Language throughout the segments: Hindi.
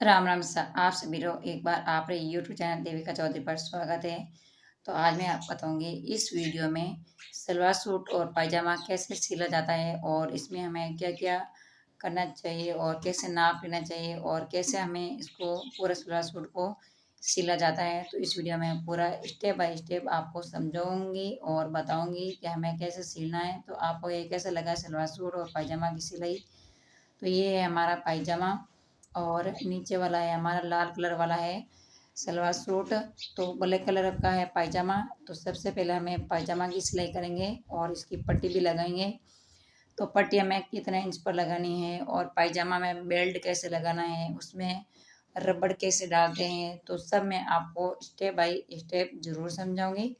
राम राम सा आप सभी लोग एक बार आप यूट्यूब चैनल देविका चौधरी पर स्वागत है। तो आज मैं आपको बताऊंगी इस वीडियो में सलवार सूट और पायजामा कैसे सिला जाता है और इसमें हमें क्या क्या करना चाहिए और कैसे नाप लेना चाहिए और कैसे हमें इसको पूरा सलवार सूट को सिला जाता है। तो इस वीडियो में पूरा स्टेप बाय स्टेप आपको समझाऊंगी और बताऊंगी कि हमें कैसे सिलना है। तो आपको ये कैसे लगा सलवार सूट और पायजामा की सिलाई। तो ये है हमारा पायजामा और नीचे वाला है हमारा लाल कलर वाला है सलवार सूट। तो ब्लैक कलर का है पायजामा। तो सबसे पहले हमें पायजामा की सिलाई करेंगे और इसकी पट्टी भी लगाएंगे। तो पट्टी हमें कितने इंच पर लगानी है और पायजामा में बेल्ट कैसे लगाना है, उसमें रबड़ कैसे डालते हैं, तो सब मैं आपको स्टेप बाय स्टेप ज़रूर समझाऊंगी।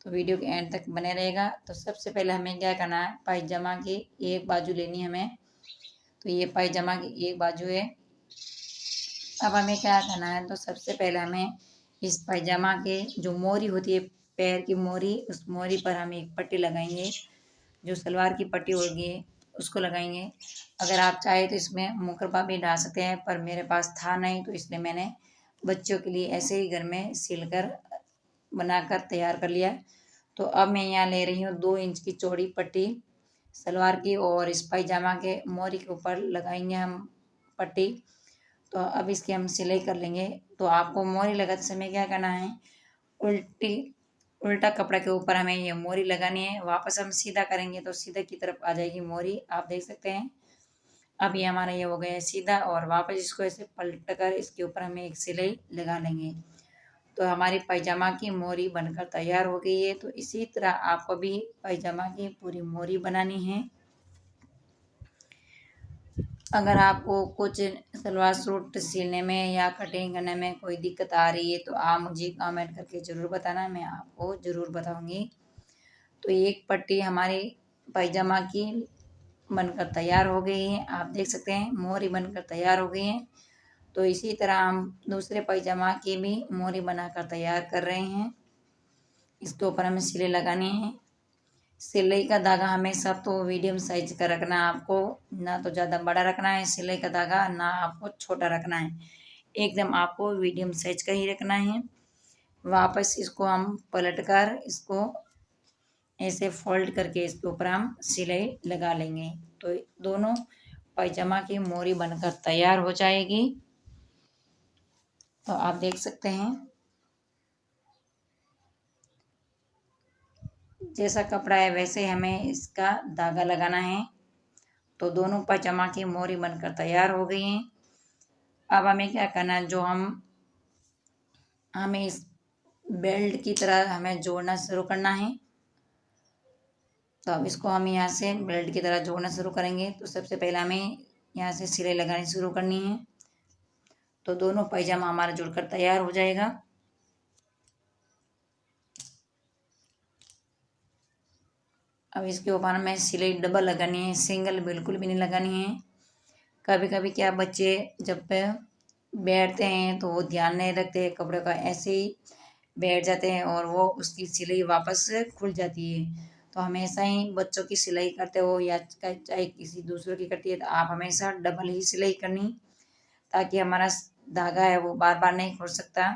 तो वीडियो के एंड तक बने रहेगा। तो सबसे पहले हमें क्या करना है, पायजामा की एक बाजू लेनी है हमें। तो ये पायजामा की एक बाजू है। अब हमें क्या करना है, तो सबसे पहले हमें इस पायजामा के जो मोरी होती है, पैर की मोरी, उस मोरी पर हम एक पट्टी लगाएंगे। जो सलवार की पट्टी होगी उसको लगाएंगे। अगर आप चाहे तो इसमें मुकरबा भी डाल सकते हैं, पर मेरे पास था नहीं तो इसलिए मैंने बच्चों के लिए ऐसे ही घर में सिलकर बनाकर तैयार कर लिया। तो अब मैं यहाँ ले रही हूँ 2 इंच की चौड़ी पट्टी सलवार की और इस पायजामा के मोरी के ऊपर लगाएंगे हम पट्टी। तो अब इसकी हम सिलाई कर लेंगे। तो आपको मोरी लगाते समय क्या करना है, उल्टी उल्टा कपड़ा के ऊपर हमें ये मोरी लगानी है। वापस हम सीधा करेंगे तो सीधा की तरफ आ जाएगी मोरी, आप देख सकते हैं। अब ये हमारा ये हो गया है सीधा और वापस इसको ऐसे पलट कर इसके ऊपर हमें एक सिलाई लगा लेंगे। तो हमारी पायजामा की मोरी बनकर तैयार हो गई है। तो इसी तरह आपको भी पायजामा की पूरी मोरी बनानी है। अगर आपको कुछ सलवार सूट सिलने में या कटिंग करने में कोई दिक्कत आ रही है तो आप मुझे कमेंट करके ज़रूर बताना, मैं आपको ज़रूर बताऊंगी। तो एक पट्टी हमारी पायजामा की बनकर तैयार हो गई है, आप देख सकते हैं मोरी बनकर तैयार हो गई है। तो इसी तरह हम दूसरे पायजामा की भी मोरी बनाकर तैयार कर रहे हैं। इसके ऊपर हमें सिलाई लगानी है। सिलाई का धागा हमेशा तो मीडियम साइज का रखना है आपको, ना तो ज़्यादा बड़ा रखना है सिलाई का धागा, ना आपको छोटा रखना है, एकदम आपको मीडियम साइज का ही रखना है। वापस इसको हम पलट कर इसको ऐसे फोल्ड करके इसके ऊपर हम सिलाई लगा लेंगे। तो दोनों पायजामा की मोरी बनकर तैयार हो जाएगी। तो आप देख सकते हैं जैसा कपड़ा है वैसे हमें इसका धागा लगाना है। तो दोनों पायजामा की मोरी बनकर तैयार हो गई हैं। अब हमें क्या करना है, जो हमें इस बेल्ट की तरह हमें जोड़ना शुरू करना है। तो अब इसको हम यहाँ से बेल्ट की तरह जोड़ना शुरू करेंगे। तो सबसे पहले हमें यहाँ से सिलाई लगानी शुरू करनी है। तो दोनों पायजामा हमारा जुड़कर तैयार हो जाएगा। अब इसके ऊपर हमें सिलाई डबल लगानी है, सिंगल बिल्कुल भी नहीं लगानी है। कभी कभी क्या बच्चे जब बैठते हैं तो वो ध्यान नहीं रखते, कपड़े का ऐसे ही बैठ जाते हैं और वो उसकी सिलाई वापस खुल जाती है। तो हमेशा ही बच्चों की सिलाई करते हो या चाहे किसी दूसरे की करती है तो आप हमेशा डबल ही सिलाई करनी, ताकि हमारा धागा है वो बार बार नहीं खुल सकता।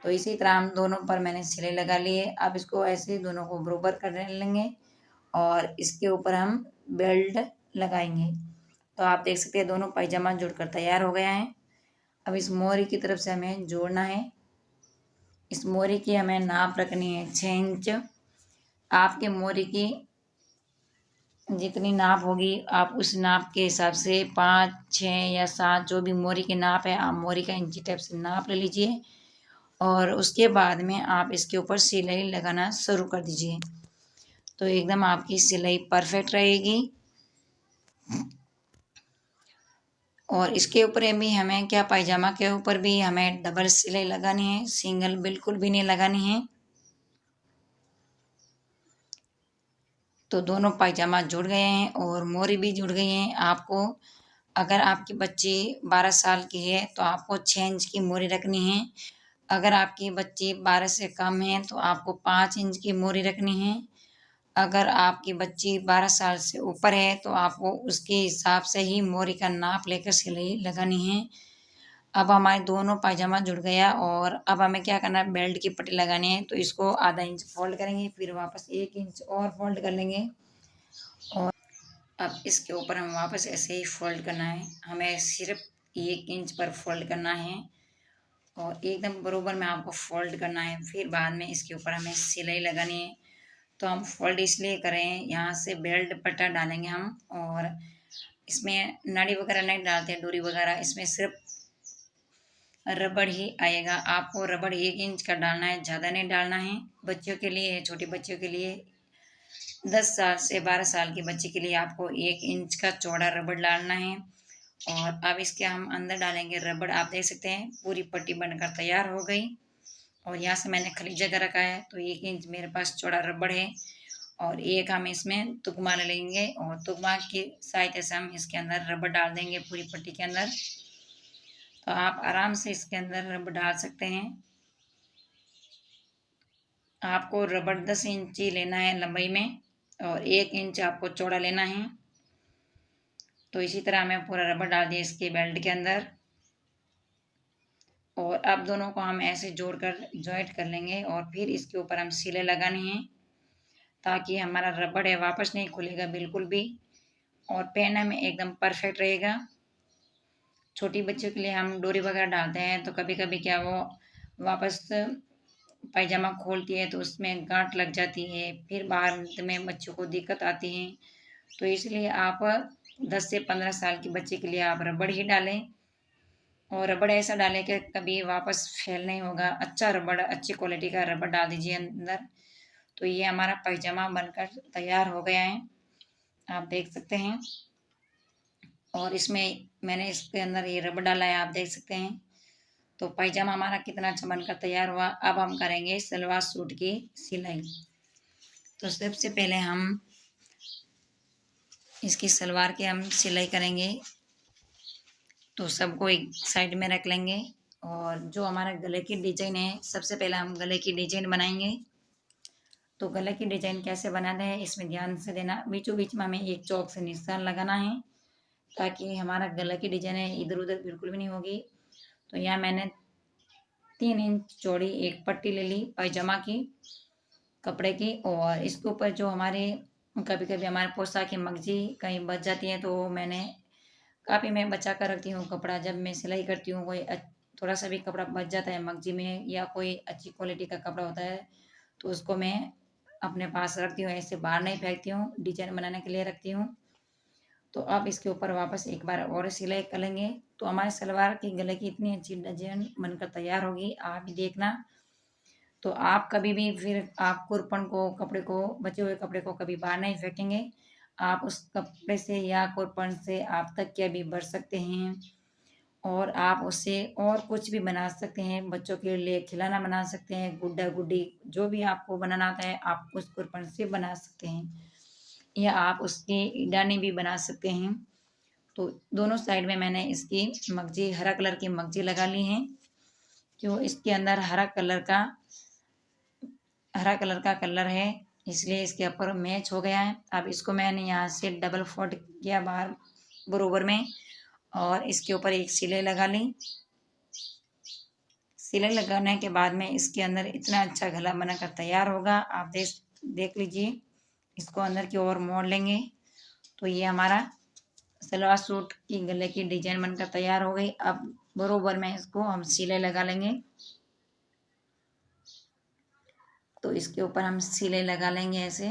तो इसी तरह हम दोनों पर मैंने सिलाई लगा ली है। अब इसको ऐसे दोनों को बराबर कर लेंगे और इसके ऊपर हम बेल्ट लगाएंगे। तो आप देख सकते हैं दोनों पायजामा जुड़कर तैयार हो गया है। अब इस मोरी की तरफ से हमें जोड़ना है। इस मोरी की हमें नाप रखनी है 6 इंच। आपके मोरी की जितनी नाप होगी आप उस नाप के हिसाब से 5, 6 या 7 जो भी मोरी की नाप है आप मोरी का इंची टेप से नाप ले लीजिए और उसके बाद में आप इसके ऊपर सिलाई लगाना शुरू कर दीजिए। तो एकदम आपकी सिलाई परफेक्ट रहेगी। और इसके ऊपर भी हमें क्या, पायजामा के ऊपर भी हमें डबल सिलाई लगानी है, सिंगल बिल्कुल भी नहीं लगानी है। तो दोनों पायजामा जुड़ गए हैं और मोरी भी जुड़ गई हैं। आपको अगर आपकी बच्ची 12 साल की है तो आपको 6 इंच की मोरी रखनी है। अगर आपकी बच्ची 12 से कम है तो आपको 5 इंच की मोरी रखनी है। अगर आपकी बच्ची 12 साल से ऊपर है तो आपको उसके हिसाब से ही मोरी का नाप लेकर सिलाई लगानी है। अब हमारे दोनों पायजामा जुड़ गया और अब हमें क्या करना है, बेल्ट की पट्टी लगानी है। तो इसको आधा इंच फोल्ड करेंगे, फिर वापस 1 इंच और फोल्ड कर लेंगे और अब इसके ऊपर हम वापस ऐसे ही फोल्ड करना है। हमें सिर्फ 1 इंच पर फोल्ड करना है और एकदम बरोबर में आपको फोल्ड करना है। फिर बाद में इसके ऊपर हमें सिलाई लगानी है। तो हम फोल्ड इसलिए करें, यहाँ से बेल्ट पट्टा डालेंगे हम और इसमें नाड़ी वगैरह नहीं डालते, डोरी वगैरह, इसमें सिर्फ रबड़ ही आएगा। आपको रबड़ 1 इंच का डालना है, ज़्यादा नहीं डालना है। बच्चों के लिए है, छोटे बच्चों के लिए 10 साल से 12 साल के बच्चे के लिए आपको 1 इंच का चौड़ा रबड़ डालना है। और अब इसके हम अंदर डालेंगे रबड़। आप देख सकते हैं पूरी पट्टी बनकर तैयार हो गई और यहाँ से मैंने खाली जगह रखा है तो 1 इंच मेरे पास चौड़ा रबड़ है और एक हम इसमें तुकमा ले लेंगे और तुकमा की सहायता से हम इसके अंदर रबड़ डाल देंगे पूरी पट्टी के अंदर। तो आप आराम से इसके अंदर रबड़ डाल सकते हैं। आपको रबड़ 10 इंच ही लेना है लंबाई में और 1 इंच आपको चौड़ा लेना है। तो इसी तरह हमें पूरा रबड़ डाल दिया इसके बेल्ट के अंदर और अब दोनों को हम ऐसे जोड़कर जॉइंट कर लेंगे और फिर इसके ऊपर हम सिलाई लगानी है ताकि हमारा रबड़ है वापस नहीं खुलेगा बिल्कुल भी और पहनने में एकदम परफेक्ट रहेगा। छोटी बच्चों के लिए हम डोरी वगैरह डालते हैं तो कभी कभी क्या वो वापस पायजामा खोलती है तो उसमें गांठ लग जाती है, फिर बाद में बच्चों को दिक्कत आती है। तो इसलिए आप 10 से 15 साल के बच्चे के लिए आप रबड़ ही डालें और रबड़ ऐसा डालें कि कभी वापस फेल नहीं होगा। अच्छा रबड़, अच्छी क्वालिटी का रबड़ डाल दीजिए अंदर। तो ये हमारा पायजामा बनकर तैयार हो गया है, आप देख सकते हैं। और इसमें मैंने इसके अंदर ये रबड़ डाला है, आप देख सकते हैं। तो पायजामा हमारा कितना अच्छा बनकर तैयार हुआ। अब हम करेंगे सलवार सूट की सिलाई। तो सबसे पहले हम इसकी सलवार की हम सिलाई करेंगे। तो सबको एक साइड में रख लेंगे और जो हमारा गले की डिजाइन है, सबसे पहले हम गले की डिजाइन बनाएंगे। तो गले की डिजाइन कैसे बनाना है इसमें ध्यान से देना। बीचों बीच में हमें एक चौक से निशान लगाना है ताकि हमारा गले की डिजाइन है इधर उधर बिल्कुल भी नहीं होगी। तो यहाँ मैंने 3 इंच चौड़ी एक पट्टी ले ली पायजामा की कपड़े की और इसके ऊपर जो हमारे कभी कभी हमारे पोशाक की मगजी कहीं बच जाती है तो मैंने काफ़ी मैं बचा कर रखती हूँ कपड़ा। जब मैं सिलाई करती हूँ कोई थोड़ा सा भी कपड़ा बच जाता है मगजी में या कोई अच्छी क्वालिटी का कपड़ा होता है तो उसको मैं अपने पास रखती हूँ, ऐसे बाहर नहीं फेंकती हूँ, डिजाइन बनाने के लिए रखती हूँ। तो अब इसके ऊपर वापस एक बार और सिलाई करेंगे तो हमारे सलवार की गले की इतनी अच्छी डिजाइन बनकर तैयार होगी, आप भी देखना। तो आप कभी भी फिर आप कुरपन को, कपड़े को, बचे हुए कपड़े को कभी बाहर नहीं फेंकेंगे। आप उस कपड़े से या कुरपन से आप तकिया भी भर सकते हैं और आप उससे और कुछ भी बना सकते हैं। बच्चों के लिए खिलौना बना सकते हैं, गुड्डा गुड्डी जो भी आपको बनाना आता है आप उस कुरपन से बना सकते हैं या आप उसकी डानी भी बना सकते हैं। तो दोनों साइड में मैंने इसकी मगजी, हरा कलर की मगजी लगा ली है क्यों इसके अंदर हरा कलर का कलर है इसलिए इसके ऊपर मैच हो गया है। अब इसको मैंने यहाँ से डबल फोल्ड किया बाहर बरोबर में और इसके ऊपर एक सिलाई लगा ली। सिलाई लगाने के बाद में इसके अंदर इतना अच्छा गला बनाकर तैयार होगा, आप देख लीजिए। इसको अंदर की ओर मोड़ लेंगे तो ये हमारा सलवार सूट की गले की डिजाइन बनकर तैयार हो गई। अब बरोबर में इसको हम सिलाई लगा लेंगे। तो इसके ऊपर हम सिलाई लगा लेंगे ऐसे।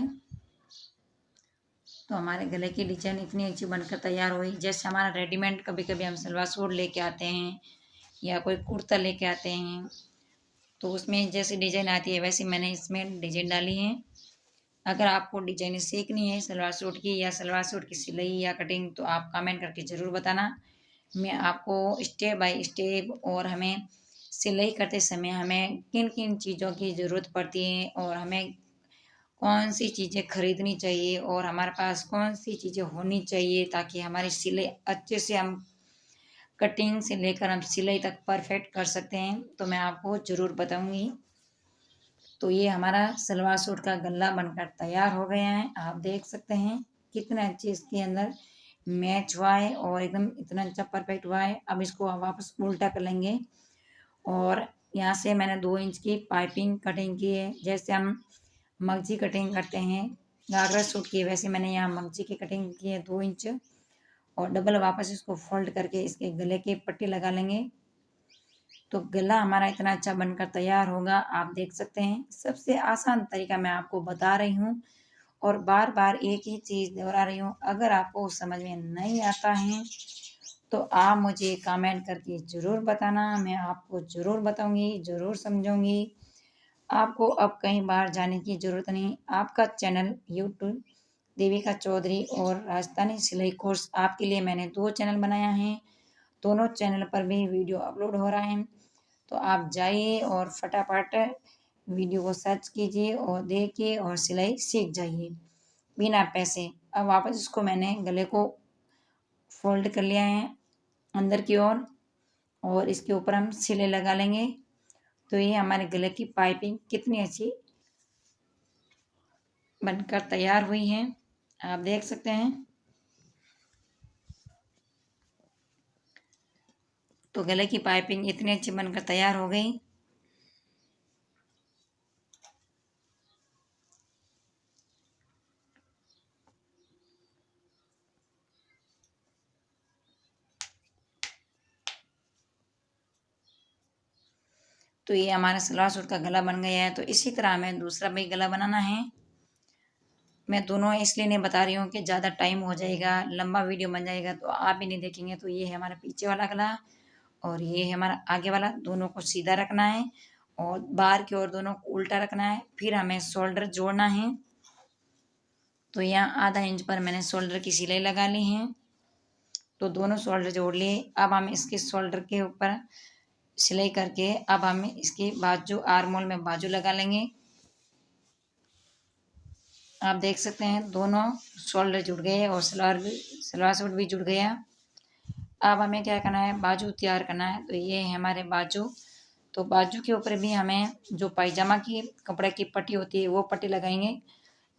तो हमारे गले की डिजाइन इतनी अच्छी बनकर तैयार हुई। जैसे हमारा रेडीमेड कभी कभी हम सलवार सूट लेके आते हैं या कोई कुर्ता लेके आते हैं तो उसमें जैसी डिजाइन आती है वैसे मैंने इसमें डिजाइन डाली है। अगर आपको डिजाइन सीखनी है सलवार सूट की या सलवार सूट की सिलाई या कटिंग तो आप कमेंट करके ज़रूर बताना। मैं आपको स्टेप बाय स्टेप और हमें सिलाई करते समय हमें किन किन चीज़ों की ज़रूरत पड़ती है और हमें कौन सी चीज़ें खरीदनी चाहिए और हमारे पास कौन सी चीज़ें होनी चाहिए ताकि हमारी सिलाई अच्छे से हम कटिंग से लेकर हम सिलाई तक परफेक्ट कर सकते हैं, तो मैं आपको ज़रूर बताऊंगी। तो ये हमारा सलवार सूट का गला बनकर तैयार हो गया है, आप देख सकते हैं कितना अच्छी इसके अंदर मैच हुआ है और एकदम इतना अच्छा परफेक्ट हुआ है। अब इसको वापस उल्टा कर लेंगे और यहाँ से मैंने 2 इंच की पाइपिंग कटिंग की है। जैसे हम मगजी कटिंग करते हैं घाघरा सूट की, वैसे मैंने यहाँ मगजी की कटिंग की है 2 इंच। और डबल वापस इसको फोल्ड करके इसके गले की पट्टी लगा लेंगे। तो गला हमारा इतना अच्छा बनकर तैयार होगा, आप देख सकते हैं। सबसे आसान तरीका मैं आपको बता रही हूँ और बार बार एक ही चीज़ दोहरा रही हूँ। अगर आपको समझ में नहीं आता है तो आप मुझे कमेंट करके ज़रूर बताना, मैं आपको ज़रूर बताऊंगी, ज़रूर समझाऊंगी। आपको अब कहीं बाहर जाने की ज़रूरत नहीं। आपका चैनल यूट्यूब देविका चौधरी और राजस्थानी सिलाई कोर्स आपके लिए मैंने 2 चैनल बनाया है। दोनों चैनल पर भी वीडियो अपलोड हो रहा है, तो आप जाइए और फटाफट वीडियो को सर्च कीजिए और देखिए और सिलाई सीख जाइए बिना पैसे। अब वापस इसको मैंने गले को फोल्ड कर लिया है अंदर की ओर और इसके ऊपर हम सिले लगा लेंगे। तो ये हमारे गले की पाइपिंग कितनी अच्छी बनकर तैयार हुई है, आप देख सकते हैं। तो गले की पाइपिंग इतनी अच्छी बनकर तैयार हो गई। तो ये हमारा सलवार सूट का गला बन गया है। तो इसी तरह हमें दूसरा भी गला बनाना है। मैं दोनों इसलिए नहीं बता रही हूँ कि ज़्यादा टाइम हो जाएगा, लंबा वीडियो बन जाएगा तो आप भी नहीं देखेंगे। तो ये है हमारा पीछे वाला गला और ये है हमारा आगे वाला। दोनों को सीधा रखना है और बाहर की ओर दोनों को उल्टा रखना है। फिर हमें शोल्डर जोड़ना है। तो यहाँ आधा इंच पर मैंने शोल्डर की सिलाई लगा ली है। तो दोनों शोल्डर जोड़ लिए। अब हम इसके शोल्डर के ऊपर सिलाई करके अब हम इसकी बाजू आर्म होल में बाजू लगा लेंगे। आप देख सकते हैं दोनों शोल्डर जुड़ गए और सलवार सूट भी जुड़ गया। अब हमें क्या करना है, बाजू तैयार करना है। तो ये है हमारे बाजू। तो बाजू के ऊपर भी हमें जो पायजामा की कपड़े की पट्टी होती है वो पट्टी लगाएंगे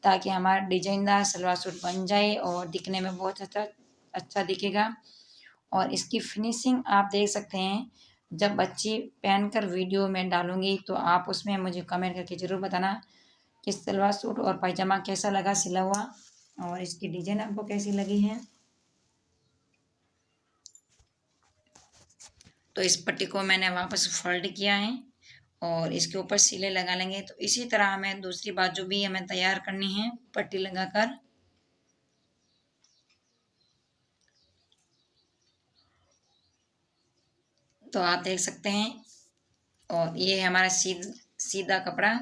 ताकि हमारा डिजाइनदार सलवार सूट बन जाए और दिखने में बहुत अच्छा अच्छा दिखेगा। और इसकी फिनिशिंग आप देख सकते हैं। जब बच्ची पहनकर वीडियो में डालूंगी तो आप उसमें मुझे कमेंट करके ज़रूर बताना कि सलवार सूट और पायजामा कैसा लगा सिला हुआ और इसकी डिजाइन आपको कैसी लगी है। तो इस पट्टी को मैंने वापस फोल्ड किया है और इसके ऊपर सिले लगा लेंगे। तो इसी तरह हमें दूसरी बाजू भी हमें तैयार करनी है पट्टी लगाकर। तो आप देख सकते हैं और ये है हमारा सीधा कपड़ा।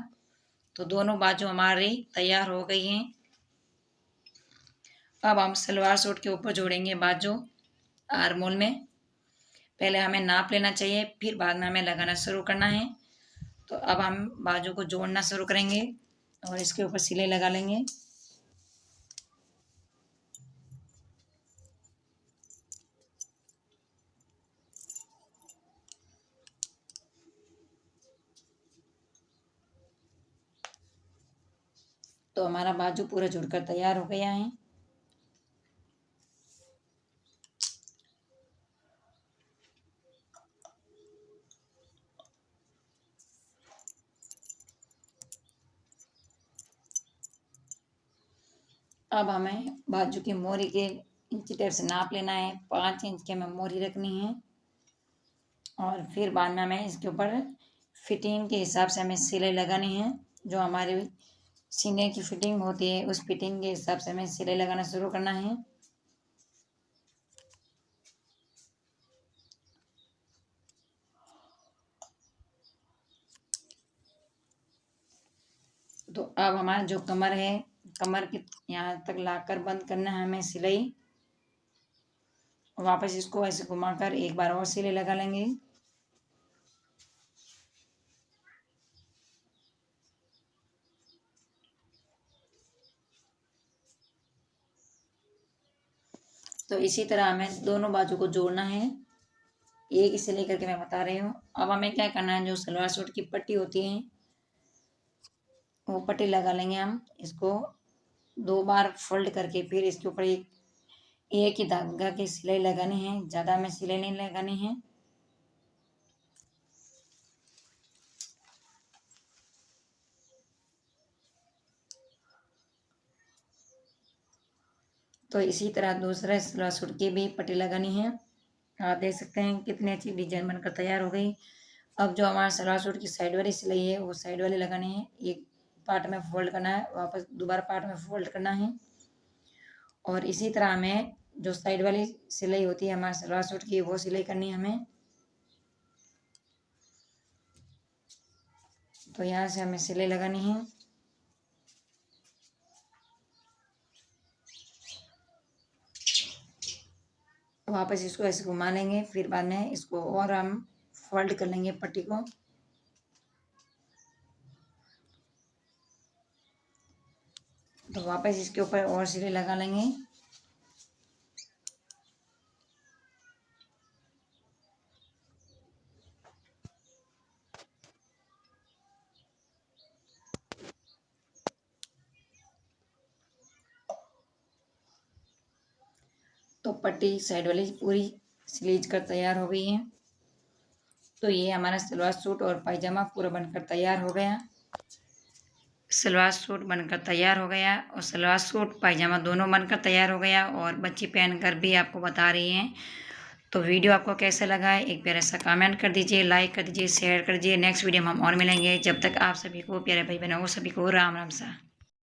तो दोनों बाजू हमारी तैयार हो गई हैं। अब हम सलवार सूट के ऊपर जोड़ेंगे बाजू आर्म होल में। पहले हमें नाप लेना चाहिए, फिर बाद में हमें लगाना शुरू करना है। तो अब हम बाजू को जोड़ना शुरू करेंगे और इसके ऊपर सिले लगा लेंगे। तो हमारा बाजू पूरा जुड़कर तैयार हो गया है। अब हमें बाजू की मोरी के इंची टेप से नाप लेना है। 5 इंच की हमें मोरी रखनी है और फिर बाद में हमें इसके ऊपर फिटिंग के हिसाब से हमें सिलाई लगानी है। जो हमारे सीने की फिटिंग होती है उस फिटिंग के हिसाब से हमें सिलाई लगाना शुरू करना है। तो अब हमारा जो कमर है, कमर के यहाँ तक लाकर बंद करना है हमें सिलाई। वापस इसको ऐसे घुमाकर एक बार और सिलाई लगा लेंगे। तो इसी तरह हमें दोनों बाजू को जोड़ना है। एक ही सिलाई करके मैं बता रही हूँ। अब हमें क्या करना है, जो सलवार सूट की पट्टी होती है वो पट्टी लगा लेंगे हम। इसको 2 बार फोल्ड करके फिर इसके ऊपर एक एक ही धागा की सिलाई लगानी है, ज़्यादा में सिलाई नहीं लगानी है। तो इसी तरह दूसरे सलवार सूट की भी पट्टी लगानी है। आप देख सकते हैं कितनी अच्छी डिजाइन बनकर तैयार हो गई। अब जो हमारा सलवार सूट की साइड वाली सिलाई है वो साइड वाली लगानी है। एक पार्ट में फोल्ड करना है, वापस दोबारा पार्ट में फोल्ड करना है। और इसी तरह हमें जो साइड वाली सिलाई होती है हमारे सलवार सूट की वो सिलाई करनी है हमें। तो यहाँ से हमें सिलाई लगानी है। वापस इसको ऐसे घुमा लेंगे, फिर बाद में इसको और हम फोल्ड कर लेंगे पट्टी को। तो वापस इसके ऊपर और सिलाई लगा लेंगे। तो पट्टी साइड वाली पूरी सिलीज कर तैयार हो गई है। तो ये हमारा सलवार सूट और पायजामा पूरा बनकर तैयार हो गया। सलवार सूट बनकर तैयार हो गया और सलवार सूट पायजामा दोनों बनकर तैयार हो गया और बच्ची पहनकर भी आपको बता रही हैं। तो वीडियो आपको कैसा लगा है एक प्यारा सा कमेंट कर दीजिए, लाइक कर दीजिए, शेयर कर दीजिए। नेक्स्ट वीडियो में हम और मिलेंगे। जब तक आप सभी को, प्यारे भाई बहनों को सभी को राम राम सा।